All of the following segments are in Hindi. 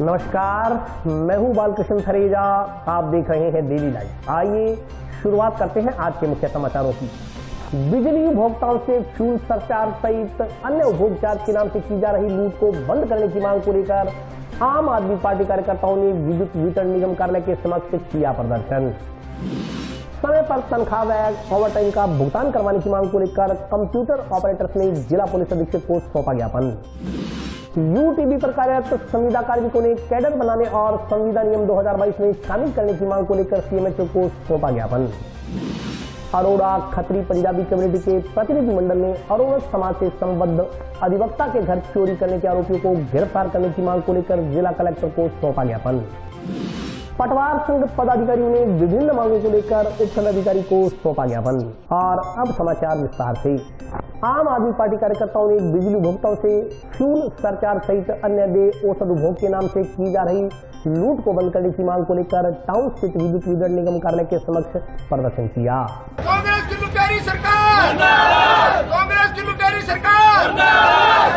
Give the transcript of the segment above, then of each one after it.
नमस्कार, मैं हूं बालकृष्ण थरेजा। आप देख रहे हैं डेली लाइव। आइए शुरुआत करते हैं आज के मुख्य समाचारों की। बिजली उपभोक्ताओं से फ्यूल सरचार्ज सहित अन्य उपभोग चार्ज के नाम से की जा रही लूट को बंद करने की मांग को लेकर आम आदमी पार्टी कार्यकर्ताओं ने विद्युत वितरण निगम कार्यालय के समक्ष किया प्रदर्शन। समय पर तनख्वाह व ओवरटाइम का भुगतान करवाने की मांग को लेकर कंप्यूटर ऑपरेटर्स ने जिला पुलिस अधीक्षक को सौंपा ज्ञापन। यूटीबी पर कार्यरत संविदा कार्मिकों ने कैडर बनाने और संविदा नियम 2022 में शामिल करने की मांग को लेकर सीएमएचओ को सौंपा ज्ञापन। अरोड़ा खत्री पंजाबी कम्युनिटी के प्रतिनिधिमंडल ने अरोड़ा समाज से संबद्ध अधिवक्ता के घर चोरी करने के आरोपियों को गिरफ्तार करने की मांग को लेकर जिला कलेक्टर को सौंपा ज्ञापन। पटवार संघ पदाधिकारियों ने विभिन्न मांगों को लेकर उपखंडाधिकारी को सौंपा ज्ञापन। और अब समाचार विस्तार से। आम आदमी पार्टी कार्यकर्ताओं ने बिजली उपभोक्ताओं से फ्यूल सरचार्ज सहित अन्य देय औसत उपभोग के नाम से की जा रही लूट को बंद करने की मांग को लेकर टाउन स्थित विद्युत वितरण निगम कार्यालय के समक्ष प्रदर्शन किया। कांग्रेस की लुटेरी सरकार, कांग्रेस की लुटेरी सरकार,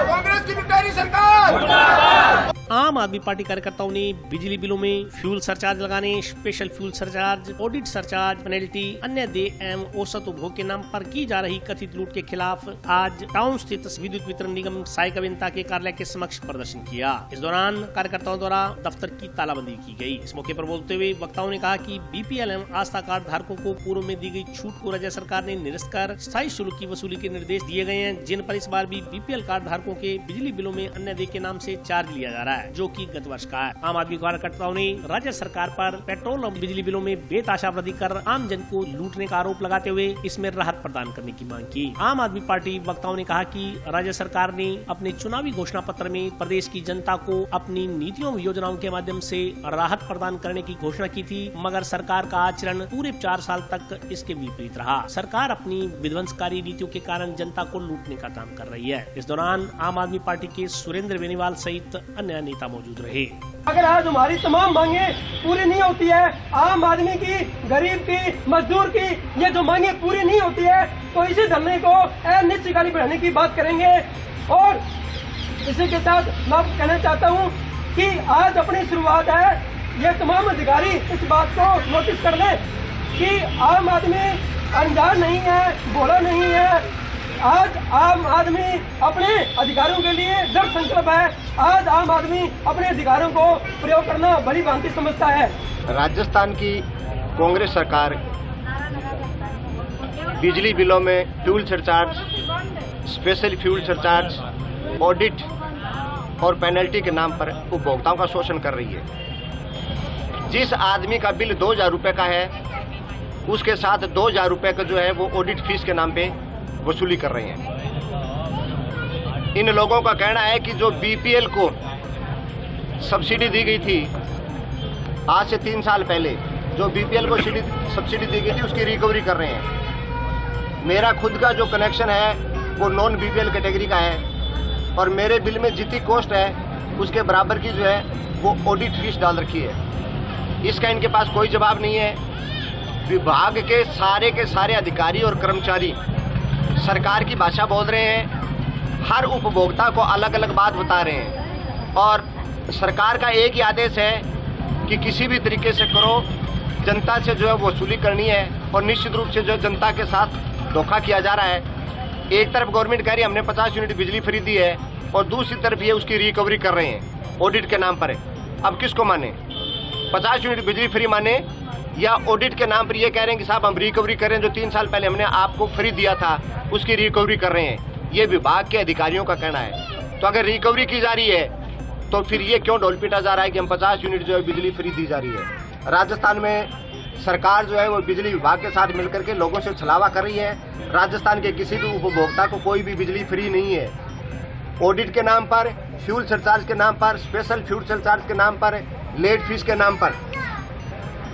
कांग्रेस की लुटेरी सरकार। आम आदमी पार्टी कार्यकर्ताओं ने बिजली बिलों में फ्यूल सरचार्ज लगाने, special fuel surcharge, audit surcharge, penalty, अन्य देय एवं औसत उपभोग के नाम पर की जा रही कथित लूट के खिलाफ आज टाउन स्थित विद्युत वितरण निगम सहायक अभियंता के कार्यालय के समक्ष प्रदर्शन किया। इस दौरान कार्यकर्ताओं द्वारा दफ्तर की तालाबंदी की गई। इस मौके पर बोलते हुए वक्ताओं ने कहा कि बीपीएल एवं आस्था कार्ड धारकों को पूर्व में दी गई छूट को राज्य सरकार ने निरस्त कर स्थायी शुल्क की वसूली के निर्देश दिए गए हैं, जिन पर इस बार भी बीपीएल कार्ड धारकों के बिजली बिलों में अन्य देय के नाम से चार्ज लिया जा रहा है, जो कि गत वर्ष का है। आम आदमी कार्यकर्ताओं ने राज्य सरकार पर पेट्रोल और बिजली बिलों में बेतहाशा वृद्धि कर आम जन को लूटने का आरोप लगाते हुए इसमें राहत प्रदान करने की मांग की। आम आदमी पार्टी वक्ताओं ने कहा कि राज्य सरकार ने अपने चुनावी घोषणा पत्र में प्रदेश की जनता को अपनी नीतियों योजनाओं के माध्यम से राहत प्रदान करने की घोषणा की थी, मगर सरकार का आचरण पूरे 4 साल तक इसके विपरीत रहा। सरकार अपनी विध्वंसकारी नीतियों के कारण जनता को लूटने का काम कर रही है। इस दौरान आम आदमी पार्टी के सुरेंद्र बेनीवाल सहित अन्य नेता मौजूद रहे। अगर आज हमारी तमाम मांगे पूरी नहीं होती है, आम आदमी की, गरीब की, मजदूर की ये जो मांगे पूरी नहीं होती है, तो इसी धरने को अनिश्चितकालीन बढ़ाने की बात करेंगे। और इसी के साथ मैं कहना चाहता हूँ कि आज अपनी शुरुआत है, ये तमाम अधिकारी इस बात को नोटिस कर ले कि आम आदमी अनजान नहीं है, भोला नहीं है। आज आम आदमी अपने अधिकारों के लिए दृढ़ संकल्प है। आज आम आदमी अपने अधिकारों को प्रयोग करना बड़ी भांति समझता है। राजस्थान की कांग्रेस सरकार बिजली बिलों में fuel surcharge, special fuel surcharge, audit और पेनल्टी के नाम पर उपभोक्ताओं का शोषण कर रही है। जिस आदमी का बिल 2000 रुपये का है, उसके साथ 2000 रुपये का जो है वो ऑडिट फीस के नाम पे वसूली कर रहे हैं। इन लोगों का कहना है कि जो बीपीएल को सब्सिडी दी गई थी आज से 3 साल पहले, जो बीपीएल को सब्सिडी दी गई थी उसकी रिकवरी कर रहे हैं। मेरा खुद का जो कनेक्शन है वो नॉन बीपीएल कैटेगरी का है और मेरे बिल में जितनी कॉस्ट है उसके बराबर की जो है वो ऑडिट फीस डाल रखी है। इसका इनके पास कोई जवाब नहीं है। विभाग के सारे अधिकारी और कर्मचारी सरकार की भाषा बोल रहे हैं, हर उपभोक्ता को अलग अलग बात बता रहे हैं और सरकार का एक ही आदेश है कि किसी भी तरीके से करो, जनता से जो है वसूली करनी है और निश्चित रूप से जो जनता के साथ धोखा किया जा रहा है। एक तरफ गवर्नमेंट कह रही है हमने 50 यूनिट बिजली फ्री दी है और दूसरी तरफ ये उसकी रिकवरी कर रहे हैं ऑडिट के नाम पर। अब किसको माने, 50 यूनिट बिजली फ्री माने या ऑडिट के नाम पर ये कह रहे हैं कि साहब हम रिकवरी कर रहे हैं, जो 3 साल पहले हमने आपको फ्री दिया था उसकी रिकवरी कर रहे हैं। ये विभाग के अधिकारियों का कहना है। तो अगर रिकवरी की जा रही है तो फिर ये क्यों ढोल पीटा जा रहा है कि हम 50 यूनिट जो है बिजली फ्री दी जा रही है। राजस्थान में सरकार जो है वो बिजली विभाग के साथ मिलकर के लोगों से छलावा कर रही है। राजस्थान के किसी भी उपभोक्ता को कोई भी बिजली फ्री नहीं है। ऑडिट के नाम पर, फ्यूल सरचार्ज के नाम पर, स्पेशल फ्यूल सरचार्ज के नाम पर, लेट फीस के नाम पर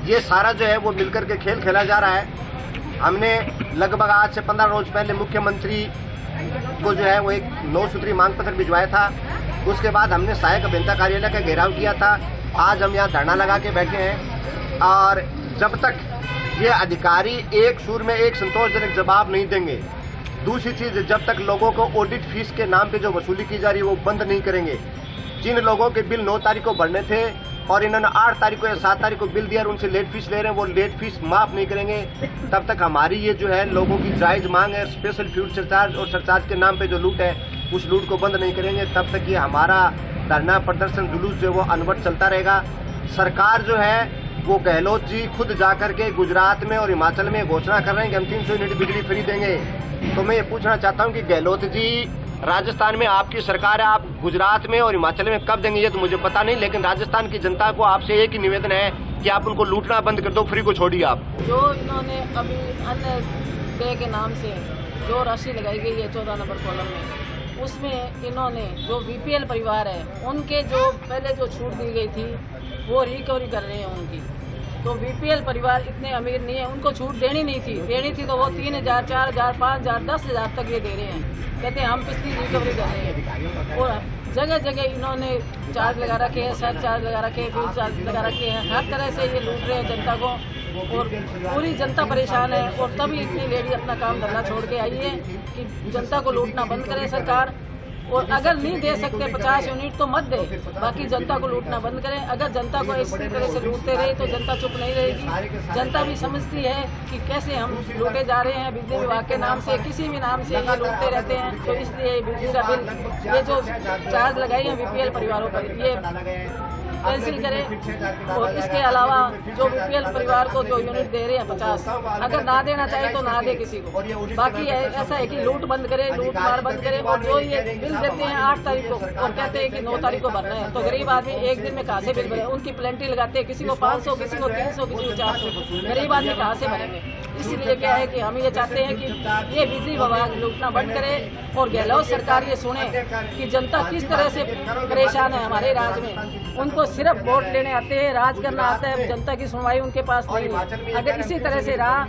ये सारा जो है वो मिलकर के खेल खेला जा रहा है। हमने लगभग आज से 15 रोज पहले मुख्यमंत्री को जो है वो एक 9 सूत्री मांग पत्र भिजवाया था। उसके बाद हमने सहायक अभियंता कार्यालय का घेराव किया था। आज हम यहाँ धरना लगा के बैठे हैं और जब तक ये अधिकारी एक सुर में एक संतोषजनक जवाब नहीं देंगे, दूसरी चीज जब तक लोगों को ऑडिट फीस के नाम पे जो वसूली की जा रही है वो बंद नहीं करेंगे, जिन लोगों के बिल 9 तारीख को भरने थे और इन्होंने 8 तारीख को या 7 तारीख को बिल दिया और उनसे लेट फीस ले रहे हैं, वो लेट फीस माफ नहीं करेंगे तब तक हमारी ये जो है लोगों की जायज मांग है। स्पेशल फ्यूल सरचार्ज और सरचार्ज के नाम पे जो लूट है उस लूट को बंद नहीं करेंगे तब तक ये हमारा धरना प्रदर्शन जुलूस जो है वो अनवरत चलता रहेगा। सरकार जो है वो गहलोत जी खुद जाकर के गुजरात में और हिमाचल में घोषणा कर रहे हैं कि हम 300 यूनिट बिजली फ्री देंगे। तो मैं ये पूछना चाहता हूँ कि गहलोत जी, राजस्थान में आपकी सरकार है, आप गुजरात में और हिमाचल में कब देंगे ये तो मुझे पता नहीं, लेकिन राजस्थान की जनता को आपसे एक ही निवेदन है कि आप उनको लूटना बंद कर दो, फ्री को छोड़िए आप। जो इन्होंने अभी अन्न व्यय के नाम से जो राशि लगाई गई है 14 नंबर कॉलम में, उसमें इन्होंने जो बीपीएल परिवार है उनके जो पहले जो छूट दी गई थी वो रिकवरी कर रहे हैं उनकी। तो बीपीएल परिवार इतने अमीर नहीं है, उनको छूट देनी थी तो वो 3,000, 4,000, 5,000, 10,000 तक ये दे रहे हैं। कहते हैं हम किसकी रिकवरी कर रहे हैं। और जगह जगह इन्होंने चार्ज लगा रखे हैं, सर चार्ज लगा रखे हैं, फ्यूल चार्ज लगा रखे हैं, हर तरह से ये लूट रहे हैं जनता को और पूरी जनता परेशान है। और तभी इतनी लेडी अपना काम धंधा छोड़ के आई है कि जनता को लूटना बंद करे सरकार। और अगर नहीं दे सकते 50 यूनिट तो मत दे, बाकी जनता को लूटना बंद करें। अगर जनता को इसी तरह से लूटते रहे तो जनता चुप नहीं रहेगी। जनता भी समझती है कि कैसे हम लूटे जा रहे हैं बिजली विभाग के नाम से, किसी भी नाम से ये लूटते रहते हैं। तो इसलिए बिजली का बिल ये जो चार्ज लगाई है बीपीएल परिवारों पर ये कैंसिल करें। और इसके अलावा जो बीपीएल परिवार को जो यूनिट दे रहे हैं 50, अगर ना देना चाहे तो ना दे किसी को। बाकी ऐसा है कि लूट बंद करे, लूट मार बंद करे। और जो ये बिल देते हैं 8 तारीख को और कहते हैं कि 9 तारीख को भरना है, तो गरीब आदमी एक दिन में कहाँ से बिल भरे। उनकी प्लेंटी लगाते हैं, किसी को 500, किसी को 300, किसी को 400। गरीब आदमी कहाँ से भरेंगे। इसलिए क्या है कि हम ये चाहते हैं कि ये बिजली विभाग लूटना बंद करे और गहलोत सरकार ये सुने कि जनता किस तरह से परेशान है हमारे राज्य में। उनको सिर्फ वोट लेने आते हैं, राज करना आता है, जनता की सुनवाई उनके पास नहीं है। अगर इसी तरह से रहा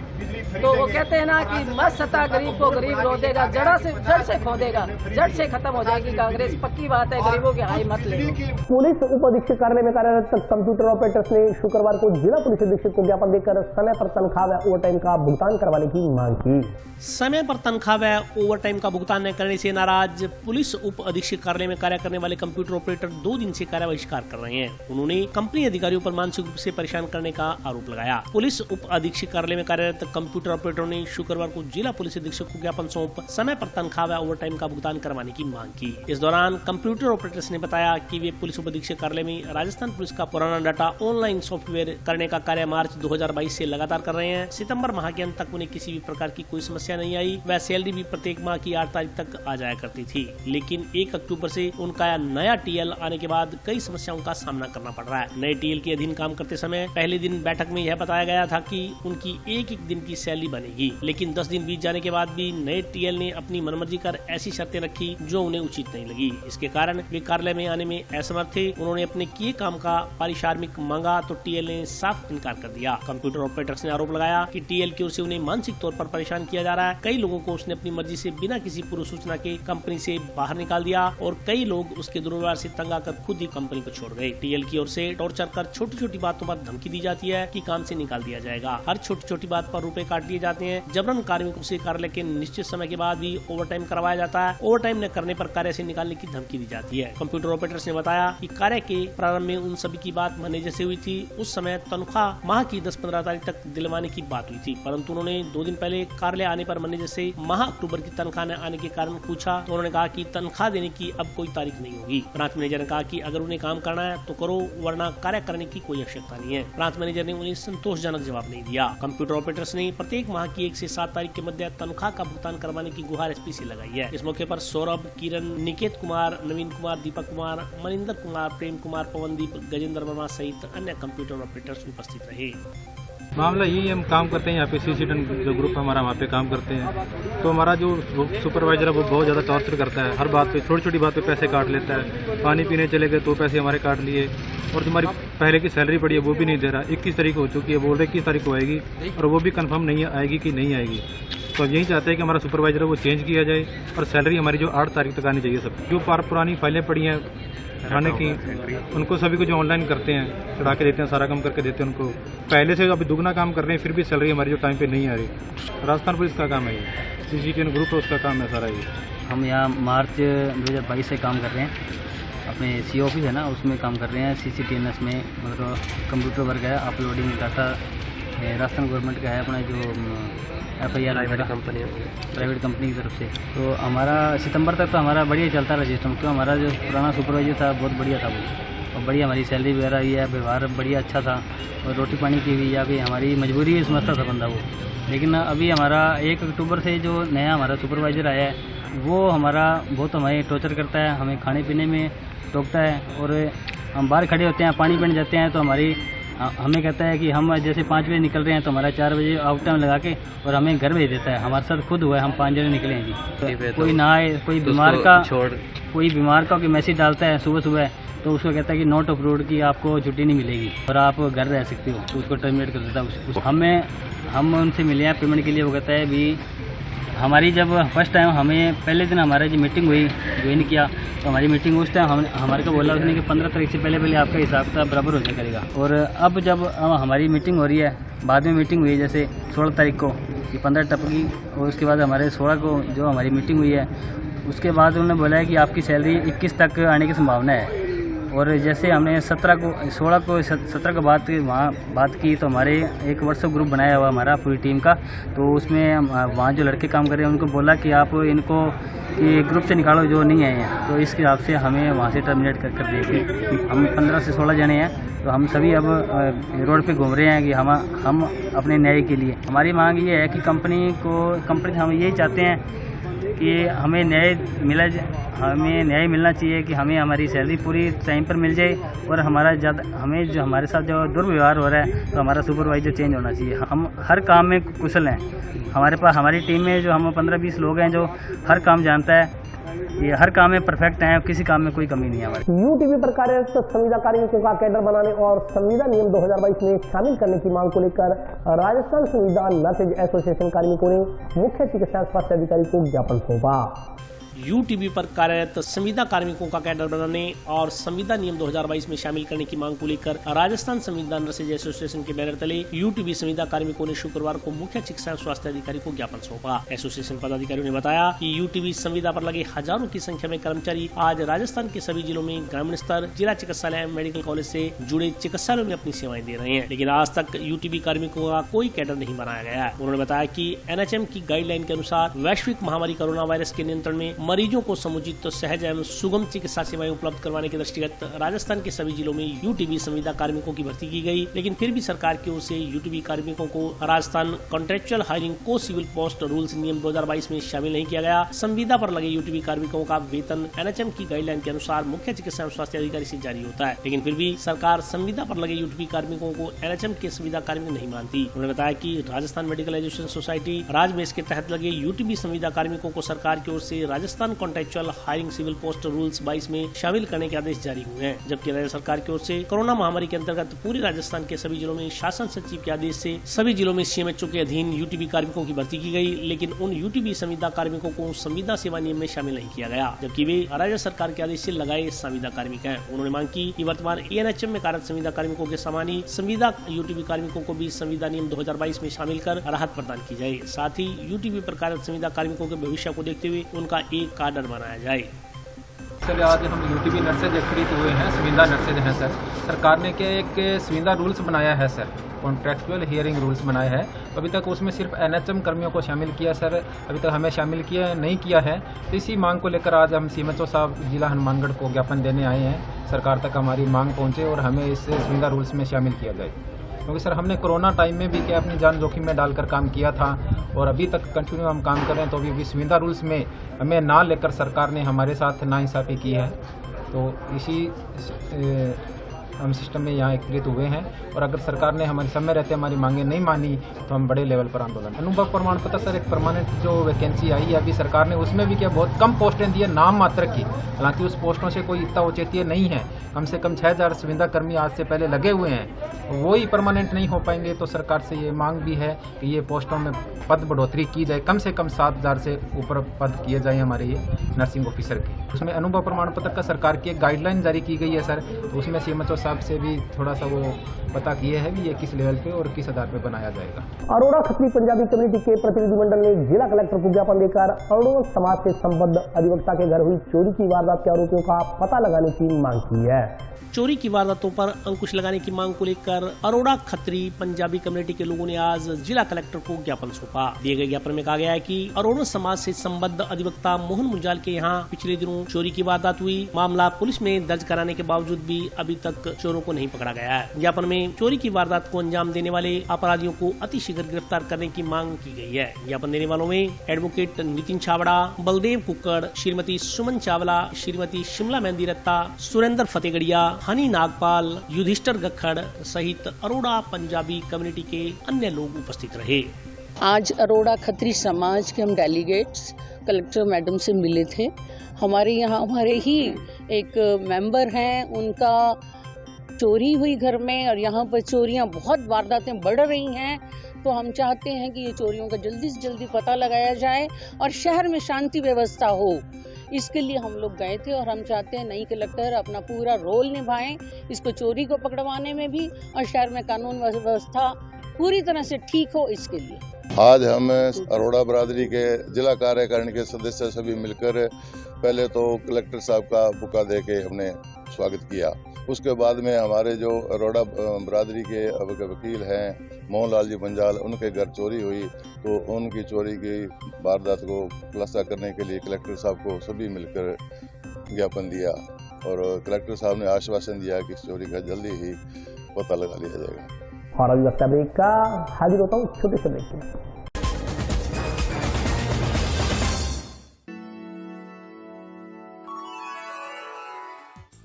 तो वो कहते हैं ना कि मत सता गरीब को गरीब रो देगा, जड़ से खो देगा, जड़ से खत्म हो जाएगी कांग्रेस। पक्की बात है, गरीबों की हाई मत ले। पुलिस उप अधीक्षक कार्यालय में कार्यरत कंप्यूटर ऑपरेटर्स ने शुक्रवार को जिला पुलिस अधीक्षक को ज्ञापन देकर समय पर तनख्वाह व ओवरटाइम का भुगतान करवाने की मांग की। समय पर तनख्वाह व ओवरटाइम का भुगतान न करने से नाराज पुलिस उप अधीक्षक कार्यालय में कार्य करने वाले कंप्यूटर ऑपरेटर 2 दिन से कार्य बहिष्कार कर रहे हैं। उन्होंने कंपनी अधिकारियों पर मानसिक रूप से परेशान करने का आरोप लगाया। पुलिस उप अधीक्षक कार्यालय में कार्यरत कंप्यूटर ऑपरेटरों ने शुक्रवार को जिला पुलिस अधीक्षक को ज्ञापन सौंप समय पर तनख्वाह व ओवरटाइम का भुगतान करवाने की मांग की। इस दौरान कंप्यूटर ऑपरेटर्स ने बताया कि वे पुलिस उप अधीक्षक कार्यालय में राजस्थान पुलिस का पुराना डाटा ऑनलाइन सॉफ्टवेयर करने का कार्य मार्च 2022 से लगातार कर रहे हैं। सितंबर माह के अंत तक उन्हें किसी भी प्रकार की कोई समस्या नहीं आई। वह सैलरी भी प्रत्येक माह की 8 तारीख तक आ जाया करती थी, लेकिन 1 अक्टूबर से उनका नया टीएल आने के बाद कई समस्याओं का सामना करना पड़ रहा है। नए टीएल के अधीन काम करते समय पहले दिन बैठक में यह बताया गया था कि उनकी एक दिन की सैलरी बनेगी, लेकिन 10 दिन बीत जाने के बाद भी नए टीएल ने अपनी मनमर्जी कर ऐसी शर्तें रखी जो उन्हें उचित नहीं लगी। इसके कारण वे कार्यालय में आने में असमर्थ थे। उन्होंने अपने किए काम का पारिश्रमिक मांगा तो टीएल ने साफ इनकार कर दिया। कंप्यूटर ऑपरेटर्स ने आरोप लगाया कि टीएल की ओर से उन्हें मानसिक तौर पर परेशान किया जा रहा है। कई लोगों को उसने अपनी मर्जी से बिना किसी पूर्व सूचना के कंपनी से बाहर निकाल दिया और कई लोग उसके दुर्व्यवहार से तंग आकर खुद ही कंपनी को छोड़ गए। टीएल की ओर से टॉर्चर कर छोटी छोटी बातों पर धमकी दी जाती है कि काम से निकाल दिया जाएगा। हर छोटी छोटी बात पर रुपए काट दिए जाते हैं। जबरन कार्मिकों से कार्यालय के निश्चित समय के बाद भी ओवरटाइम करवाया जाता है। ओवरटाइम न करने पर कार्य से निकालने की धमकी दी जाती है। कंप्यूटर ऑपरेटर्स ने बताया कि कार्य के प्रारंभ में उन सभी की बात मैनेजर से हुई थी। उस समय तनख्वाह माह की 10-15 तारीख तक दिलवाने की बात हुई थी, परंतु उन्होंने 2 दिन पहले कार्यालय आने पर मैनेजर से माह अक्टूबर की तनख्वाह न आने के कारण पूछा तो उन्होंने कहा कि तनख्वाह देने की अब कोई तारीख नहीं होगी। ब्रांच मैनेजर ने कहा कि अगर उन्हें काम करना है तो करो, वरना कार्य करने की कोई आवश्यकता नहीं है। ब्रांच मैनेजर ने उन्हें संतोषजनक जवाब नहीं दिया। कंप्यूटर ऑपरेटर्स ने प्रत्येक माह की 1 से 7 तारीख के मध्य तनख्वाह का भुगतान करवाने की गुहार एसपी से लगाई है। इस मौके पर सौरभ, किरण, निकेत कुमार, नवीन कुमार, दीपक कुमार, मनिंदर कुमार, प्रेम कुमार, पवनदीप, गजेंद्र वर्मा सहित अन्य कंप्यूटर ऑपरेटर्स उपस्थित रहे। मामला यही है, हम काम करते हैं यहाँ पे सीसीटन जो ग्रुप हमारा वहाँ पे काम करते हैं। तो हमारा जो सुपरवाइजर है वो बहुत ज़्यादा टॉर्चर करता है। हर बात पे, छोटी छोटी बात पे पैसे काट लेता है। पानी पीने चले गए तो पैसे हमारे काट लिए और जो हमारी पहले की सैलरी पड़ी है वो भी नहीं दे रहा। 21 तारीख हो चुकी है, बोल रहे 21 तारीख को आएगी और वो भी कन्फर्म नहीं आएगी कि नहीं आएगी। तो अब यही चाहते हैं कि हमारा सुपरवाइजर है वो चेंज किया जाए और सैलरी हमारी जो 8 तारीख तक आनी चाहिए। सब जो पुरानी फाइलें पड़ी हैं थाने की, उनको सभी को जो ऑनलाइन करते हैं, चढ़ा के देते हैं, सारा काम करके देते हैं उनको। पहले से अभी दुगना काम कर रहे हैं, फिर भी सैलरी हमारी जो टाइम पे नहीं आ रही। राजस्थान पुलिस का काम है ये, सीसीटीवी ग्रुप है उसका काम है सारा ये। हम यहाँ मार्च 2022 से काम कर रहे हैं अपने सी ऑफिस है ना, उसमें काम कर रहे हैं। CCTNS में मतलब कंप्यूटर वर्क है, अपलोडिंग डाटा राजस्थान गवर्नमेंट का है अपना जो FIR प्राइवेट कंपनी की तरफ से। तो हमारा सितंबर तक तो हमारा बढ़िया चलता रहा सिस्टम, क्यों हमारा जो पुराना सुपरवाइजर था बहुत बढ़िया था वो, और बढ़िया हमारी सैलरी वगैरह भी है, व्यवहार बढ़िया अच्छा था, और रोटी पानी की भी या भी हमारी मजबूरी भी समझता था बंदा वो। लेकिन अभी हमारा 1 अक्टूबर से जो नया हमारा सुपरवाइज़र आया है वो हमारा बहुत हमें टॉर्चर करता है, हमें खाने पीने में टोकता है, और हम बाहर खड़े होते हैं, पानी पीने जाते हैं तो हमें कहता है कि हम जैसे 5 बजे निकल रहे हैं तो हमारा 4 बजे आउट टाइम लगा के और हमें घर भेज देता है। हमारे साथ खुद हुआ है, हम 5 जने निकले हैं जी। तो कोई ना आए, कोई बीमार का मैसेज डालता है सुबह सुबह, तो उसको कहता है कि नॉट अप्रूव्ड की आपको छुट्टी नहीं मिलेगी और आप घर रह सकते हो, तो उसको टर्मिनेट कर देता है। हम उनसे मिले हैं पेमेंट के लिए, वो कहता है भी हमारी जब फर्स्ट टाइम हमें पहले दिन हमारा जो मीटिंग हुई ज्वाइन किया, तो हमारी मीटिंग उस टाइम हमारे को बोला उसने कि 15 तारीख से पहले आपका हिसाब किताब बराबर हो जाया करेगा। और अब जब हमारी मीटिंग हो रही है, बाद में मीटिंग हुई जैसे 16 तारीख को कि 15 टपकी, और उसके बाद हमारे 16 को जो हमारी मीटिंग हुई है उसके बाद उन्होंने बोला है कि आपकी सैलरी 21 तक आने की संभावना है। और जैसे हमने 16 को वहाँ बात की, तो हमारे एक व्हाट्सएप ग्रुप बनाया हुआ हमारा पूरी टीम का, तो उसमें वहाँ जो लड़के काम कर रहे हैं उनको बोला कि आप इनको कि ग्रुप से निकालो जो नहीं आए हैं, तो इसके हिसाब से हमें वहाँ से टर्मिनेट कर देंगे। हम 15 से 16 जने हैं, तो हम सभी अब रोड पे घूम रहे हैं कि हम अपने न्याय के लिए। हमारी मांग ये है कि कंपनी हम यही चाहते हैं कि हमें न्याय मिलना चाहिए कि हमें हमारी सैलरी पूरी टाइम पर मिल जाए, और हमारे साथ जो दुर्व्यवहार हो रहा है तो हमारा सुपरवाइजर चेंज होना चाहिए। हम हर काम में कुशल हैं, हमारी टीम में जो हम 15-20 लोग हैं जो हर काम जानता है, ये हर काम में परफेक्ट हैं, किसी काम में कोई कमी नहीं है हमारे। UTB पर कार्यरत संविदा कार्मिकों का कैडर बनाने और संविदा नियम 2022 में शामिल करने की मांग को लेकर राजस्थान संविदा नर्सेज एसोसिएशन कार्मिकों ने मुख्य चिकित्सा स्वास्थ्य अधिकारी को ज्ञापन सौंपा। UTB पर कार्यरत संविदा कार्मिकों का कैडर बनाने और संविदा नियम 2022 में शामिल करने की मांग को लेकर राजस्थान संविदा नर्सेज एसोसिएशन के बैनर तले UTB संविदा कार्मिकों ने शुक्रवार को मुख्य चिकित्सा स्वास्थ्य अधिकारी को ज्ञापन सौंपा। एसोसिएशन पदाधिकारियों ने बताया कि UTB संविदा पर लगे हजारों की संख्या में कर्मचारी आज राजस्थान के सभी जिलों में ग्रामीण स्तर, जिला चिकित्सालय, मेडिकल कॉलेज से जुड़े चिकित्सालयों में अपनी सेवाएं दे रहे हैं, लेकिन आज तक UTB कार्मिकों का कोई कैडर नहीं बनाया गया है। उन्होंने बताया कि NHM की गाइडलाइन के अनुसार वैश्विक महामारी कोरोना वायरस के नियंत्रण में मरीजों को समुचित सहज एवं सुगम चिकित्सा सेवाएं उपलब्ध करवाने के दृष्टिगत राजस्थान के सभी जिलों में UTB संविदा कार्मिकों की भर्ती की गई, लेकिन फिर भी सरकार की ओर से UTB कार्मिकों को राजस्थान कॉन्ट्रेक्चुअल हायरिंग को सिविल पोस्ट रूल्स नियम 2022 में शामिल नहीं किया गया। संविदा पर लगे UTB कार्मिकों का वेतन NHM की गाइडलाइन के अनुसार मुख्य चिकित्सा स्वास्थ्य अधिकारी से जारी होता है, लेकिन फिर भी सरकार संविदा पर लगे UTB कार्मिकों को NHM के संविदा कार्मिक नहीं मानती। उन्होंने बताया कि राजस्थान मेडिकल एजुकेशन सोसाइटी राजमेश के तहत लगे UTB संविदा कार्मिकों को सरकार की ओर से Rajasthan contractual hiring civil post rules 22 में शामिल करने के आदेश जारी हुए हैं, जबकि राज्य सरकार की ओर से कोरोना महामारी के अंतर्गत पूरे राजस्थान के सभी जिलों में शासन सचिव के आदेश से सभी जिलों में CMHO के अधीन UTB कार्मिकों की भर्ती की गई, लेकिन उन UTB संविदा कार्मिकों को संविदा सेवा नियम में शामिल नहीं किया गया, जबकि वे राज्य सरकार के आदेश से लगाए संविदा कार्मिक हैं। उन्होंने मांग की कि वर्तमान ANHM में कार्यरत संविदा कार्मिकों के समान ही संविदा UTB कार्मिकों को भी संविदा नियम 2022 में शामिल कर राहत प्रदान की जाए। साथ ही UTB पर कार्यरत संविदा कार्मिकों के भविष्य को देखते हुए उनका एक कार्डर बनाया जाए। सर आज हम UTB नर्सेज एक्टिवेट हुए हैं, संविदा नर्सेज हैं सर। सरकार ने के एक संविदा रूल्स बनाया है सर, कॉन्ट्रेक्चुअल हियरिंग रूल्स बनाया है। अभी तक उसमें सिर्फ NHM कर्मियों को शामिल किया सर, अभी तक हमें शामिल नहीं किया है। तो इसी मांग को लेकर आज हम CMHO साहब जिला हनुमानगढ़ को ज्ञापन देने आए हैं। सरकार तक हमारी मांग पहुँचे और हमें इस संविदा रूल्स में शामिल किया जाए, क्योंकि सर हमने कोरोना टाइम में भी क्या अपनी जान जोखिम में डालकर काम किया था और अभी तक कंटिन्यू हम काम कर रहे हैं। तो अभी संविदा रूल्स में हमें ना लेकर सरकार ने हमारे साथ नाइंसाफ़ी की है, तो इसी हम सिस्टम में यहाँ एकत्रित हुए हैं। और अगर सरकार ने हमारे समय रहते हमारी मांगें नहीं मानी तो हम बड़े लेवल पर आंदोलन। अनुभव प्रमाण पत्र सर एक परमानेंट जो वैकेंसी आई है अभी सरकार ने, उसमें भी क्या बहुत कम पोस्टें दी है, नाम मात्र की। हालांकि उस पोस्टों से कोई इतना औचित्य नहीं है। कम से कम 6000 संविदा कर्मी आज से पहले लगे हुए हैं, वो ही परमानेंट नहीं हो पाएंगे। तो सरकार से ये मांग भी है कि ये पोस्टों में पद बढ़ोतरी की जाए, कम से कम 7000 से ऊपर पद किए जाए हमारे ये नर्सिंग ऑफिसर के। उसमें अनुभव प्रमाण पत्र का सरकार की एक गाइडलाइन जारी की गई है सर, तो उसमें सीएमएचओ साहब से भी थोड़ा सा वो पता किए है भी ये किस लेवल पे और किस आधार पे बनाया जाएगा। अरोड़ा खत्री पंजाबी कम्युनिटी के प्रतिनिधिमंडल ने जिला कलेक्टर को ज्ञापन देकर अरोड़ा समाज से संबद्ध अधिवक्ता के घर हुई चोरी की वारदात के आरोपियों का पता लगाने की मांग की है। चोरी की वारदातों पर अंकुश लगाने की मांग को लेकर अरोड़ा खत्री पंजाबी कम्युनिटी के लोगों ने आज जिला कलेक्टर को ज्ञापन सौंपा। दिए गए ज्ञापन में कहा गया है कि अरोड़ा समाज से संबद्ध अधिवक्ता मोहन मुंजाल के यहाँ पिछले दिनों चोरी की वारदात हुई। मामला पुलिस में दर्ज कराने के बावजूद भी अभी तक चोरों को नहीं पकड़ा गया है। ज्ञापन में चोरी की वारदात को अंजाम देने वाले अपराधियों को अतिशीघ्र गिरफ्तार करने की मांग की गई है। ज्ञापन देने वालों में एडवोकेट नितिन छाबड़ा, बलदेव कुक्कड़, श्रीमती सुमन चावला, श्रीमती शिमला मेहंदी रत्ता, सुरेंद्र फतेगड़िया, हनी नागपाल, युधिष्ठर गखड़ सहित अरोड़ा पंजाबी कम्युनिटी के अन्य लोग उपस्थित रहे। आज अरोड़ा खत्री समाज के हम डेलीगेट्स कलेक्टर मैडम से मिले थे। हमारे यहाँ हमारे ही एक मेंबर हैं, उनका चोरी हुई घर में और यहाँ पर चोरियाँ बहुत वारदातें बढ़ रही हैं, तो हम चाहते हैं कि ये चोरियों का जल्दी से जल्दी पता लगाया जाए और शहर में शांति व्यवस्था हो। इसके लिए हम लोग गए थे और हम चाहते हैं नई कलेक्टर अपना पूरा रोल निभाएं, इसको चोरी को पकड़वाने में भी और शहर में कानून व्यवस्था पूरी तरह से ठीक हो, इसके लिए। आज हम अरोड़ा बरादरी के जिला कार्यकारिणी के सदस्य सभी मिलकर पहले तो कलेक्टर साहब का बुका दे के हमने स्वागत किया। उसके बाद में हमारे जो अरोड़ा बरादरी के वकील हैं मोहनलाल जी बंजाल, उनके घर चोरी हुई, तो उनकी चोरी की वारदात को खुलासा करने के लिए कलेक्टर साहब को सभी मिलकर ज्ञापन दिया और कलेक्टर साहब ने आश्वासन दिया कि इस चोरी का जल्दी ही पता लगा लिया जाएगा। और अभी वक्त ब्रेक का हाजिर होता हूँ छोटे से ब्रेक में।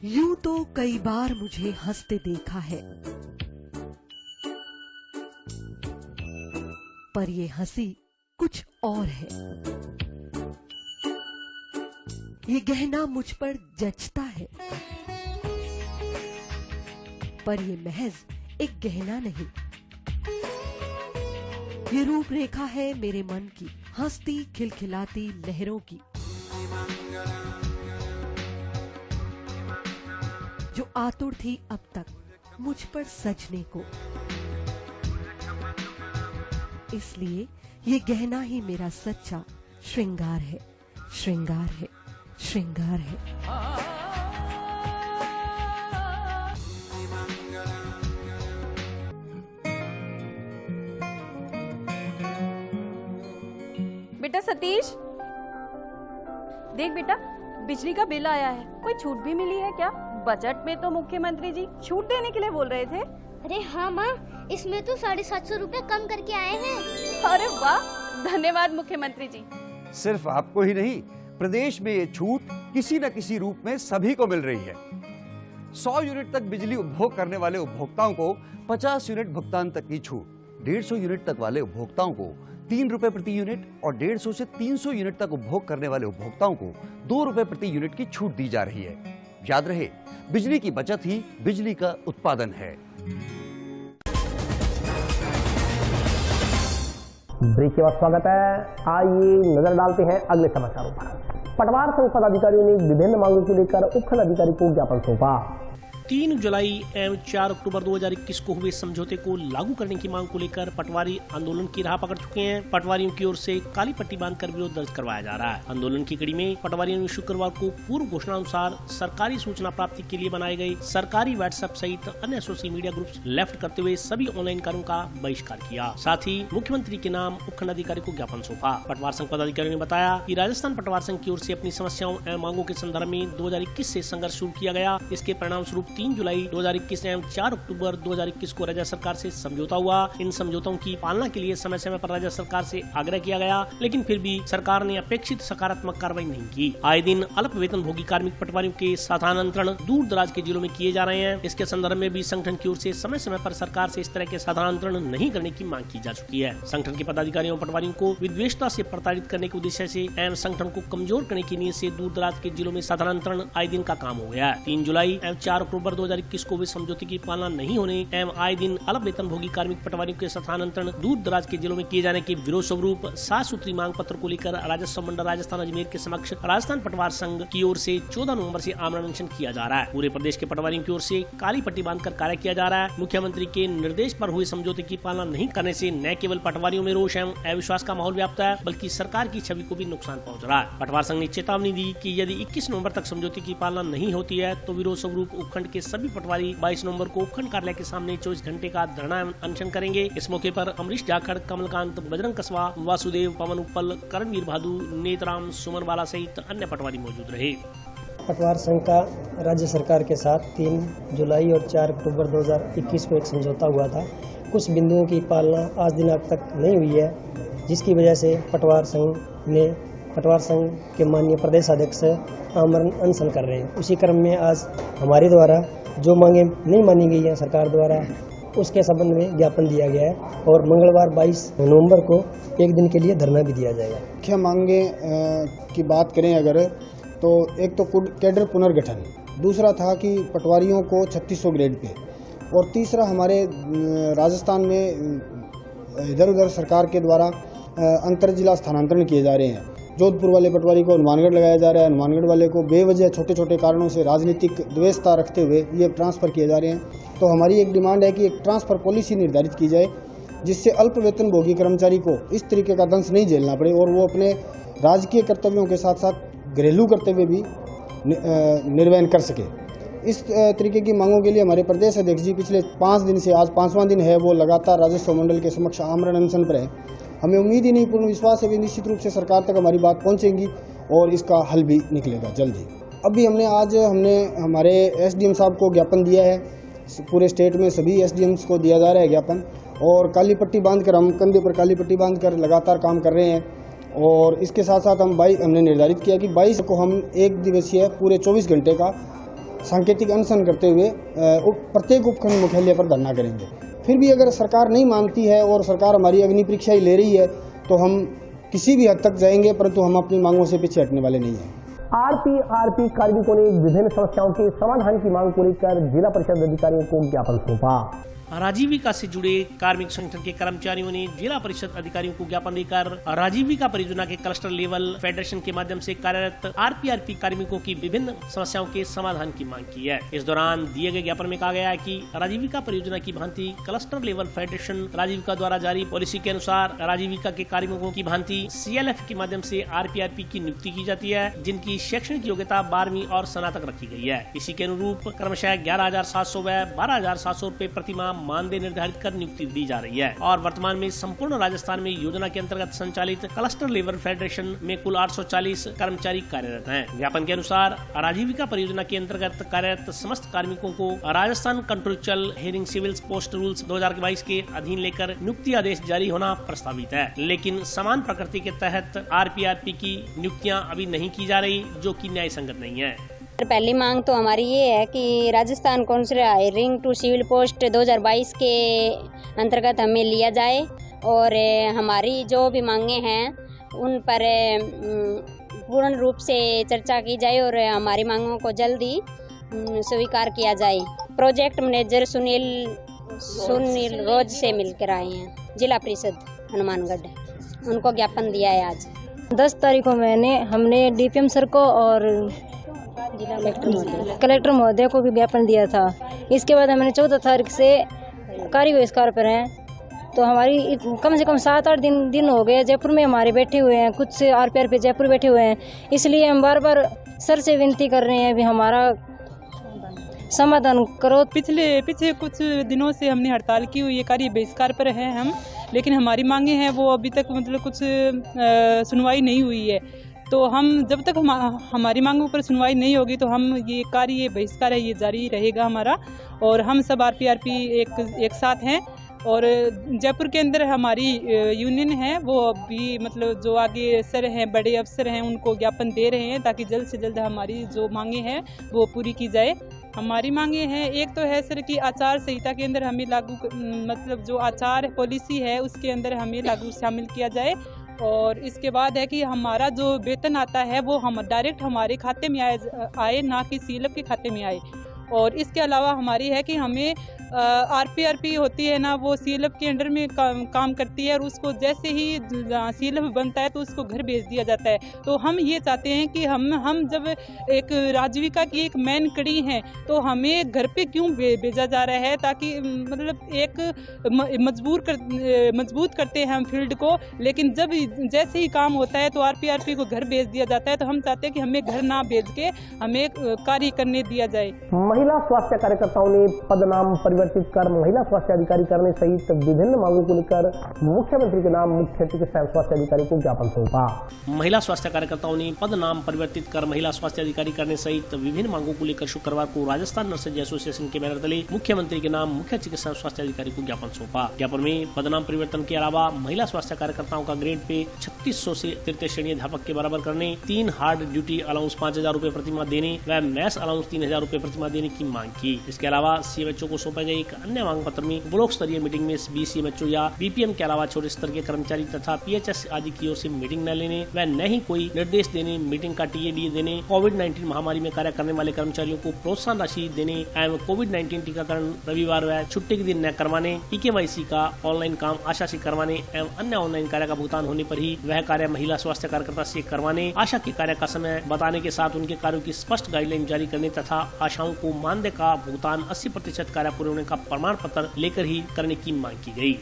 यूं तो कई बार मुझे हंसते देखा है, पर ये हंसी कुछ और है। ये गहना मुझ पर जचता है, पर ये महज एक गहना नहीं, ये रूपरेखा है मेरे मन की, हंसती खिलखिलाती लहरों की, जो आतुर थी अब तक मुझ पर सजने को। इसलिए ये गहना ही मेरा सच्चा श्रृंगार है, श्रृंगार है, श्रृंगार है। बेटा सतीश, देख बेटा, बिजली का बिल आया है, कोई छूट भी मिली है क्या? बजट में तो मुख्यमंत्री जी छूट देने के लिए बोल रहे थे। अरे हाँ माँ, इसमें तो 750 रुपए कम करके आए हैं। अरे वाह, धन्यवाद मुख्यमंत्री जी। सिर्फ आपको ही नहीं, प्रदेश में ये छूट किसी न किसी रूप में सभी को मिल रही है। 100 यूनिट तक बिजली उपभोग करने वाले उपभोक्ताओं को 50 यूनिट भुगतान तक की छूट, 150 यूनिट तक वाले उपभोक्ताओं को 3 रुपए प्रति यूनिट और 150 से 300 यूनिट तक उपभोग करने वाले उपभोक्ताओं को 2 रुपए प्रति यूनिट की छूट दी जा रही है। याद रहे, बिजली की बचत ही बिजली का उत्पादन है। ब्रेक के बाद स्वागत है। आइए नजर डालते हैं अगले समाचारों पर। पटवार संघ पदाधिकारियों ने विभिन्न मांगों को लेकर उपखंड अधिकारी को ज्ञापन सौंपा। 3 जुलाई एवं 4 अक्टूबर 2021 को हुए समझौते को लागू करने की मांग को लेकर पटवारी आंदोलन की राह पकड़ चुके हैं। पटवारियों की ओर से काली पट्टी बांधकर विरोध दर्ज करवाया जा रहा है। आंदोलन की कड़ी में पटवारियों ने शुक्रवार को पूर्व घोषणा अनुसार सरकारी सूचना प्राप्ति के लिए बनाए गए सरकारी व्हाट्सएप सहित अन्य सोशल मीडिया ग्रुप्स लेफ्ट करते हुए सभी ऑनलाइन कार्यों का बहिष्कार किया। साथ ही मुख्यमंत्री के नाम उपखंड अधिकारी को ज्ञापन सौंपा। पटवार संघ पदाधिकारियों ने बताया कि राजस्थान पटवार संघ की ओर से अपनी समस्याओं एवं मांगों के संदर्भ में 2021 से संघर्ष शुरू किया गया। इसके परिणाम स्वरूप 3 जुलाई 2021 एवं 4 अक्टूबर 2021 को राज्य सरकार से समझौता हुआ। इन समझौतों की पालना के लिए समय समय पर राज्य सरकार से आग्रह किया गया, लेकिन फिर भी सरकार ने अपेक्षित सकारात्मक कार्रवाई नहीं की। आए दिन अल्प वेतन भोगी कार्मिक पटवारियों के स्थानांतरण दूर दराज के जिलों में किए जा रहे हैं। इसके संदर्भ में भी संगठन की ओर से समय समय पर सरकार से इस तरह के स्थानांतरण नहीं करने की मांग की जा चुकी है। संगठन के पदाधिकारियों पटवारियों को विद्वेषता से प्रताड़ित करने के उद्देश्य से एवं संगठन को कमजोर करने की नीयत से दूर दराज के जिलों में स्थानांतरण आए दिन का काम हो गया है। 3 जुलाई एवं 4 अक्टूबर अक्टूबर 2021 को भी समझौते की पालना नहीं होने एवं आए दिन अल्प वेतन भोगी कार्मिक पटवारियों के स्थानांतरण दूर दराज के जिलों में किए जाने के विरोध स्वरूप 7 सूत्री मांग पत्र को लेकर राजस्व मंडल राजस्थान अजमेर के समक्ष राजस्थान पटवार संघ की ओर से 14 नवंबर से आमरण अनशन किया जा रहा है। पूरे प्रदेश के पटवारियों की ओर से काली पट्टी बांधकर कार्य किया जा रहा है। मुख्यमंत्री के निर्देश पर हुए समझौते की पालना नहीं करने से न केवल पटवारियों में रोष एवं अविश्वास का माहौल व्याप्त है, बल्कि सरकार की छवि को भी नुकसान पहुंच रहा है। पटवार संघ ने चेतावनी दी कि यदि 21 नवंबर तक समझौते की पालना नहीं होती है तो विरोध स्वरूप उपखंड के सभी पटवारी 22 नवंबर को उपखंड कार्यालय के सामने 24 घंटे का धरना अनशन करेंगे। इस मौके पर अमरीश जाखड़, कमलकांत, बजरंग कस्बा, वासुदेव, पवन उपल, करणवीर भादु, नेतराम, सुमन वाला सहित अन्य पटवारी मौजूद रहे। पटवार संघ का राज्य सरकार के साथ 3 जुलाई और 4 अक्टूबर 2021 को एक समझौता हुआ था। कुछ बिंदुओं की पालना आज दिनांक तक नहीं हुई है, जिसकी वजह से पटवार संघ के माननीय प्रदेश अध्यक्ष आमरण अनशन कर रहे हैं। उसी क्रम में आज हमारे द्वारा जो मांगे नहीं मानी गई है सरकार द्वारा, उसके संबंध में ज्ञापन दिया गया है और मंगलवार 22 नवंबर को एक दिन के लिए धरना भी दिया जाएगा। मुख्य मांगे की बात करें अगर, तो एक तो कैडर पुनर्गठन, दूसरा था कि पटवारियों को 3600 ग्रेड पे, और तीसरा हमारे राजस्थान में इधर उधर सरकार के द्वारा अंतर जिला स्थानांतरण किए जा रहे हैं। जोधपुर वाले पटवारी को हनुमानगढ़ लगाया जा रहा है, हनुमानगढ़ वाले को बेवजह छोटे छोटे कारणों से राजनीतिक द्वेषता रखते हुए ये ट्रांसफ़र किए जा रहे हैं। तो हमारी एक डिमांड है कि एक ट्रांसफ़र पॉलिसी निर्धारित की जाए, जिससे अल्प वेतन भोगी कर्मचारी को इस तरीके का दंश नहीं झेलना पड़े और वो अपने राजकीय कर्तव्यों के साथ साथ घरेलू कर्तव्य भी निर्वहन कर सके। इस तरीके की मांगों के लिए हमारे प्रदेश अध्यक्ष जी पिछले 5 दिन से, आज 5वां दिन है, वो लगातार राजस्व मंडल के समक्ष आमरण अनशन पर है। हमें उम्मीद ही नहीं, पूर्ण विश्वास है कि निश्चित रूप से सरकार तक हमारी बात पहुंचेगी और इसका हल भी निकलेगा जल्द ही। अभी हमने हमारे एसडीएम साहब को ज्ञापन दिया है, पूरे स्टेट में सभी एसडीएम्स को दिया जा रहा है ज्ञापन, और काली पट्टी बांधकर, हम कंधे पर काली पट्टी बांधकर लगातार काम कर रहे हैं। और इसके साथ साथ हमने निर्धारित किया कि 22 को हम एक दिवसीय पूरे 24 घंटे का सांकेतिक अनशन करते हुए प्रत्येक उपखंड मुख्यालय पर धरना करेंगे। फिर भी अगर सरकार नहीं मानती है और सरकार हमारी अग्नि परीक्षा ही ले रही है तो हम किसी भी हद तक जाएंगे, परंतु हम अपनी मांगों से पीछे हटने वाले नहीं हैं। आरपी कार्मिकों ने विभिन्न समस्याओं के समाधान की मांग को लेकर जिला परिषद अधिकारियों को ज्ञापन सौंपा। राजीविका से जुड़े कार्मिक संगठन के कर्मचारियों ने जिला परिषद अधिकारियों को ज्ञापन देकर राजीविका परियोजना के क्लस्टर लेवल फेडरेशन के माध्यम से कार्यरत आरपी कार्मिकों की विभिन्न समस्याओं के समाधान की मांग की है। इस दौरान दिए गए ज्ञापन में कहा गया है कि राजीविका परियोजना की भांति क्लस्टर लेवल फेडरेशन राजीविका द्वारा जारी पॉलिसी के अनुसार राजीविका के कार्मिकों की भांति CLF के माध्यम से आरपी की नियुक्ति की जाती है, जिनकी शैक्षणिक योग्यता 12वीं और स्नातक रखी गई है। इसी के अनुरूप क्रमशः 11,700 व 12,700 रूपए प्रति माह मानदेय निर्धारित कर नियुक्ति दी जा रही है और वर्तमान में संपूर्ण राजस्थान में योजना के अंतर्गत संचालित क्लस्टर लेवल फेडरेशन में कुल 840 कर्मचारी कार्यरत हैं। ज्ञापन के अनुसार राजीविका परियोजना के अंतर्गत कार्यरत समस्त कार्मिकों को Rajasthan contractual hiring civils post rules 2022 के अधीन लेकर नियुक्ति आदेश जारी होना प्रस्तावित है, लेकिन समान प्रकृति के तहत आरपी की नियुक्तियाँ अभी नहीं की जा रही, जो की न्याय संगत नहीं है। पहली मांग तो हमारी ये है कि Rajasthan council hiring to civil post 2022 के अंतर्गत हमें लिया जाए और हमारी जो भी मांगे हैं उन पर पूर्ण रूप से चर्चा की जाए और हमारी मांगों को जल्दी स्वीकार किया जाए। प्रोजेक्ट मैनेजर सुनील रोज से मिलकर आए हैं, जिला परिषद हनुमानगढ़, उनको ज्ञापन दिया है। आज 10 तारीख को हमने DPM सर को और कलेक्टर महोदय को भी ज्ञापन दिया था। इसके बाद हमने 14 तारीख से कार्य बहिष्कार पर हैं, तो हमारी कम से कम 7-8 दिन हो गए जयपुर में हमारे बैठे हुए हैं, कुछ RPR पे जयपुर बैठे हुए हैं। इसलिए हम बार बार सर से विनती कर रहे हैं भी हमारा समाधान करो। पिछले कुछ दिनों से हमने हड़ताल की हुई है, कार्य बहिष्कार पर है हम, लेकिन हमारी मांगे हैं वो अभी तक कुछ सुनवाई नहीं हुई है। तो हम जब तक हमारी मांगों पर सुनवाई नहीं होगी तो हम ये कार्य बहिष्कार है ये जारी रहेगा हमारा। और हम सब आरपी एक साथ हैं और जयपुर के अंदर हमारी यूनियन है, वो अभी जो आगे सर हैं, बड़े अफसर हैं, उनको ज्ञापन दे रहे हैं ताकि जल्द से जल्द हमारी जो मांगे हैं वो पूरी की जाए। हमारी मांगे हैं, एक तो है सर कि आचार संहिता के अंदर हमें लागू जो आचार पॉलिसी है उसके अंदर हमें लागू शामिल किया जाए। और इसके बाद है कि हमारा जो वेतन आता है वो हम डायरेक्ट हमारे खाते में आए, ना कि CLF के खाते में आए। और इसके अलावा हमारी है कि हमें आरपीआरपी होती है ना, वो सीएलएफ के अंडर में काम करती है और उसको जैसे ही सीएलएफ बनता है तो उसको घर भेज दिया जाता है। तो हम ये चाहते हैं कि हम जब एक राजविका की एक मेन कड़ी हैं तो हमें घर पे क्यों भेजा जा रहा है, ताकि मतलब एक मजबूत करते हैं हम फील्ड को, लेकिन जब जैसे ही काम होता है तो आरपीआरपी को घर भेज दिया जाता है। तो हम चाहते हैं कि हमें घर ना भेज के हमें कार्य करने दिया जाए। महिला स्वास्थ्य कार्यकर्ताओं ने पदनाम परिवर्तित कर महिला स्वास्थ्य अधिकारी करने सहित विभिन्न मांगों को लेकर मुख्यमंत्री के नाम मुख्य चिकित्सा स्वास्थ्य अधिकारी को ज्ञापन सौंपा। महिला स्वास्थ्य कार्यकर्ताओं ने पद नाम परिवर्तित कर महिला स्वास्थ्य अधिकारी करने सहित विभिन्न मांगों को लेकर शुक्रवार को राजस्थान नर्सेज एसोसिएशन के बैनर तले मुख्यमंत्री के नाम मुख्य चिकित्सा स्वास्थ्य अधिकारी को ज्ञापन सौंपा। ज्ञापन में पदनाम परिवर्तन के अलावा महिला स्वास्थ्य कार्यकर्ताओं का ग्रेड पे 3600 से तृतीय श्रेणी अध्यापक के बराबर करने, 3 हार्ड ड्यूटी अलाउंस 5000 रूपए प्रतिमाह देने व मैस अलाउंस 3000 रूपए प्रतिमाह देने की मांग की। इसके अलावा सीएमएचओ को सौंपे गए एक अन्य मांग पत्र में ब्लॉक स्तरीय मीटिंग में बीसीएमएचओ या बीपीएम के अलावा छोटे स्तर के कर्मचारी तथा पीएचएस आदि की ओर से मीटिंग न लेने व न ही कोई निर्देश देने, मीटिंग का टीएडी देने, कोविड-19 महामारी में कार्य करने वाले कर्मचारियों को प्रोत्साहन राशि देने एवं कोविड-19 टीकाकरण रविवार व छुट्टी के दिन न करवाने, पीकेवाईसी का ऑनलाइन काम आशा से करवाने एवं अन्य ऑनलाइन कार्य का भुगतान होने पर ही वह कार्य महिला स्वास्थ्य कार्यकर्ता से करवाने, आशा के कार्य का समय बताने के साथ उनके कार्यों की स्पष्ट गाइडलाइन जारी करने तथा आशाओं को मानदेय का भुगतान 80% कार्य पूरे होने का प्रमाण पत्र लेकर ही करने की मांग की गई।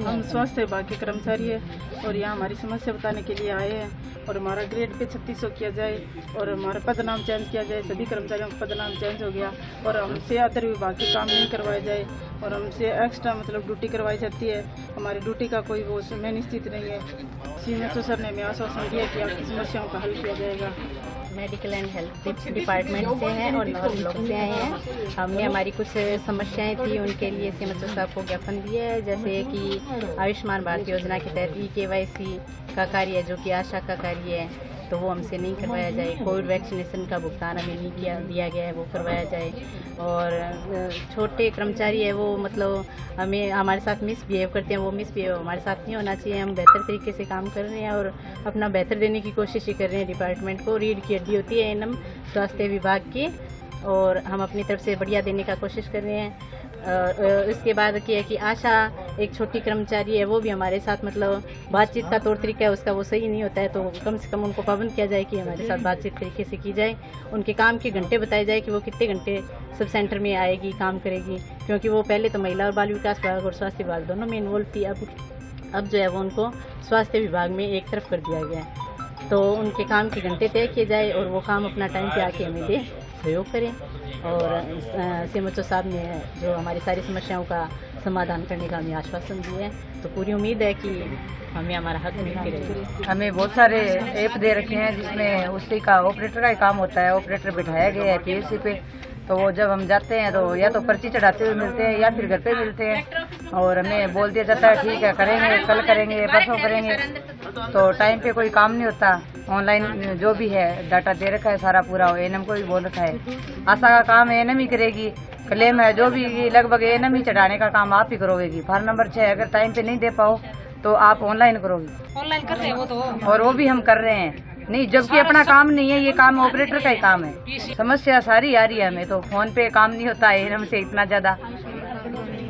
हम स्वास्थ्य विभाग के कर्मचारी हैं और यहाँ हमारी समस्या बताने के लिए आए हैं और हमारा ग्रेड पे 3600 किया जाए और हमारा पदनाम चेंज किया जाए। सभी कर्मचारियों का पदनाम चेंज हो गया और हमसे अदर विभाग के काम नहीं करवाए जाए और हमसे एक्स्ट्रा मतलब ड्यूटी करवाई जाती है। हमारी ड्यूटी का कोई वो मेन स्थिति नहीं है। सीएमएचओ सर ने हमें आश्वासन दिया कि आपकी समस्याओं का हल किया जाएगा। मेडिकल एंड हेल्थ डिपार्टमेंट से हैं और 9 ब्लॉक से आए हैं। हमने हमारी कुछ समस्याएं थी उनके लिए सीएमएचओ साहब को ज्ञापन दिया है, जैसे कि आयुष्मान भारत योजना के तहत केवाईसी का कार्य जो कि आशा का कार्य है तो वो हमसे नहीं करवाया जाए। कोविड वैक्सीनेशन का भुगतान हमें नहीं दिया गया है, वो करवाया जाए। और छोटे कर्मचारी है वो मतलब हमें हमारे साथ मिसबिहेव करते हैं, वो मिसबिहेव हमारे साथ नहीं होना चाहिए। हम बेहतर तरीके से काम कर रहे हैं और अपना बेहतर देने की कोशिश ही कर रहे हैं। डिपार्टमेंट को रीढ़ की हड्डी होती है एएनएम स्वास्थ्य विभाग की और हम अपनी तरफ से बढ़िया देने का कोशिश कर रहे हैं। इसके बाद क्या है कि आशा एक छोटी कर्मचारी है, वो भी हमारे साथ मतलब बातचीत का तौर तरीका है उसका वो सही नहीं होता है, तो कम से कम उनको पाबंद किया जाए कि हमारे साथ बातचीत तरीके से की जाए। उनके काम के घंटे बताए जाए कि वो कितने घंटे सब सेंटर में आएगी, काम करेगी, क्योंकि वो पहले तो महिला और बाल विकास विभाग और स्वास्थ्य विभाग दोनों में इन्वॉल्व थी। अब जो है वो उनको स्वास्थ्य विभाग में एक तरफ कर दिया गया है। तो उनके काम के घंटे तय किए जाए और वो काम अपना टाइम पे आके हमें दे, सहयोग करें। और सीएमएचओ साहब ने जो हमारी सारी समस्याओं का समाधान करने का हमें आश्वासन दिया है, तो पूरी उम्मीद है कि हमें हमारा हक मिलते रहेगा। हमें बहुत सारे ऐप दे रखे हैं जिसमें उसी का ऑपरेटर का ही काम होता है। ऑपरेटर बिठाया गया है पीएससी पे, तो वो जब हम जाते हैं तो या तो पर्ची चढ़ाते हुए मिलते हैं या फिर घर पे मिलते हैं और हमें बोल दिया जाता है ठीक है करेंगे, कल करेंगे, परसों करेंगे। तो टाइम पे कोई काम नहीं होता। ऑनलाइन जो भी है डाटा दे रखा है सारा पूरा एएनएम को भी बोल रखा है। आशा का काम एएनएम ही करेगी, क्लेम है जो भी लगभग एएनएम ही चढ़ाने का काम आप ही करोगे। फार्म नंबर 6 अगर टाइम पे नहीं दे पाओ तो आप ऑनलाइन करोगे। ऑनलाइन कर रहे हैं वो तो, और वो भी हम कर रहे हैं। नहीं, जबकि अपना काम नहीं है, ये काम ऑपरेटर का ही काम है। समस्या सारी आ रही है हमें, तो फोन पे काम नहीं होता है एएनएम से इतना ज्यादा।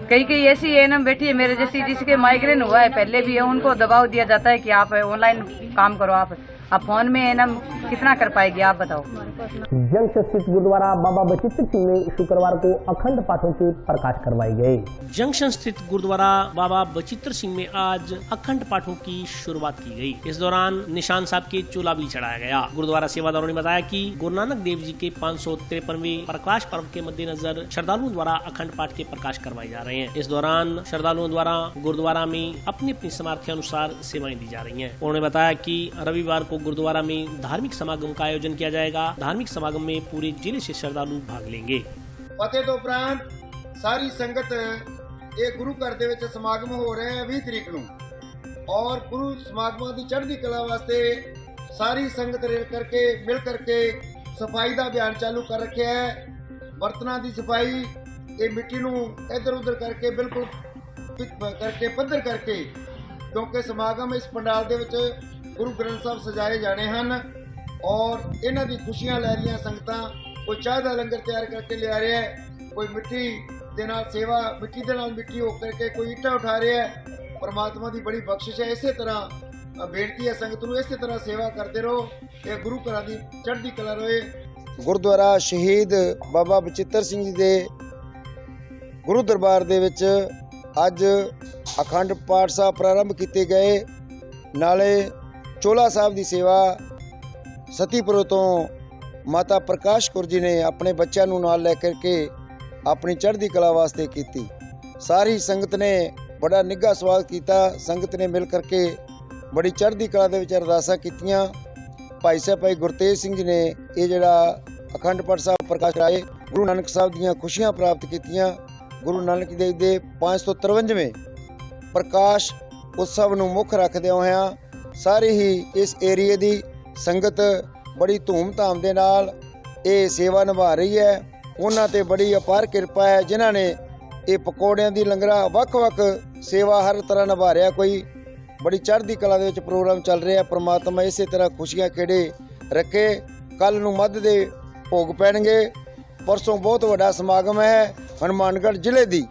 कई ऐसी एएनएम बैठी है मेरे जैसी जिसके माइग्रेन हुआ है पहले भी है, उनको दबाव दिया जाता है कि आप ऑनलाइन काम करो। आप फोन में एएनएम कितना कर पाएगी आप बताओ। जंक्शन स्थित गुरुद्वारा बाबा बचित्र सिंह में शुक्रवार को अखंड पाठों के प्रकाश करवाए गए। जंक्शन स्थित गुरुद्वारा बाबा बचित्र सिंह में आज अखंड पाठों की शुरुआत की गई। इस दौरान निशान साहब के चोला भी चढ़ाया गया। गुरुद्वारा सेवादारों ने बताया कि गुरु नानक देव जी के 553वें प्रकाश पर्व के मद्देनजर श्रद्धालुओं द्वारा अखंड पाठ के प्रकाश करवाए जा रहे हैं। इस दौरान श्रद्धालुओं द्वारा गुरुद्वारा में अपनी अपनी सामर्थ्य अनुसार सेवाएं दी जा रही हैं। उन्होंने बताया कि रविवार को गुरुद्वारा में धार्मिक समागम का आयोजन किया जाएगा। धार्मिक समागम में पूरे जिले से श्रद्धालु भाग लेंगे। फतेह तो उपरांत सारी संगत ਇਹ ਗੁਰੂ ਘਰ ਦੇ ਵਿੱਚ ਸਮਾਗਮ ਹੋ ਰਹੇ ਆ 20 ਤਰੀਕ ਨੂੰ ਔਰ ਗੁਰੂ ਸਮਾਗਮਾਂ ਦੀ ਚੜ੍ਹਦੀ ਕਲਾ ਵਾਸਤੇ ਸਾਰੀ ਸੰਗਤ ਮਿਲ ਕਰਕੇ ਸਫਾਈ ਦਾ ਅਭਿਆਨ ਚਾਲੂ ਕਰ ਰੱਖਿਆ ਹੈ। ਬਰਤਨਾਂ ਦੀ ਸਫਾਈ, ਇਹ ਮਿੱਟੀ ਨੂੰ ਇੱਧਰ ਉੱਧਰ ਕਰਕੇ ਬਿਲਕੁਲ ਕਰਕੇ ਪੱਧਰ ਕਰਕੇ, ਕਿਉਂਕਿ ਸਮਾਗਮ ਇਸ ਪੰਡਾਲ ਦੇ ਵਿੱਚ ਗੁਰੂ ਗ੍ਰੰਥ ਸਾਹਿਬ ਸਜਾਏ ਜਾਣੇ ਹਨ ਔਰ ਇਹਨਾਂ ਦੀ ਖੁਸ਼ੀਆਂ ਲੈ ਰਹੀਆਂ ਸੰਗਤਾਂ ਕੋਈ ਚਾਹ ਦਾ ਲੰਗਰ ਤਿਆਰ ਕਰਕੇ ਲਿਆ ਰਿਹਾ ਹੈ, ਕੋਈ ਮਿੱਟੀ ਦੇ ਨਾਲ ਸੇਵਾ, ਮਿੱਟੀ ਦੇ ਨਾਲ ਮਿੱਟੀ ਹੋ ਕਰਕੇ ਕੋਈ ਇੱਟਾਂ ਉਠਾ ਰਿਹਾ ਹੈ। परमात्मा की बड़ी बख्शिश है। इस तरह बेनती है संगत नूं, इस तरह सेवा करते रहो, ये गुरु घरां दी चढ़दी कला रहे। गुरुद्वारा शहीद बाबा बचित्र सिंह जी दे गुरु दरबार दे विच अज अखंड पाठ साहब प्रारंभ किए गए। नाले चोला साहब की सेवा सतीपुर तो माता प्रकाश कौर जी ने अपने बच्चों नूं नाल लैकर के अपनी चढ़दी कला वास्ते की। सारी संगत ने बड़ा निघा स्वागत किया। संगत ने मिल करके बड़ी चढ़दी कला दे विच अरदासां कीतियां। भाई साहब भाई गुरतेज सिंह जी ने ये जिहड़ा अखंड पाठ साहब प्रकाश कराए, गुरु नानक साहब दीयां खुशियां प्राप्त कीतियां। गुरु नानक देव दे 553वें प्रकाश उत्सव नूं मुख रखदे होया सारी ही इस एरिए दी संगत बड़ी धूम-धाम दे नाल ये सेवा निभा रही है। उन्हां ते बड़ी अपार किरपा है जिन्हां ने ये पकौड़ियां दी लंगरा वख-वख सेवा हर तरह निभा रहा। कोई बड़ी चढ़दी कला दे विच प्रोग्राम चल रहा। परमात्मा इस तरह खुशियां खेड़े रखे। कल नूं मध दे भोग पैणगे। परसों बहुत वड्डा समागम है। हनुमानगढ़ जिले दी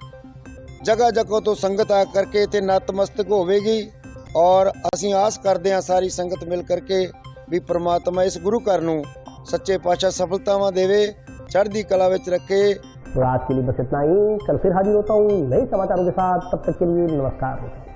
जगह जगह तो संगत आ करके इत्थे नतमस्तक होवेगी और असीं आस करते हैं सारी संगत मिल करके भी परमात्मा इस गुरु घर नूं सच्चे पातशाह सफलतावां देवे, चढ़दी कला विच रखे। तो आज के लिए बस इतना ही। कल फिर हाजिर होता हूँ नए समाचारों के साथ। तब तक के लिए नमस्कार।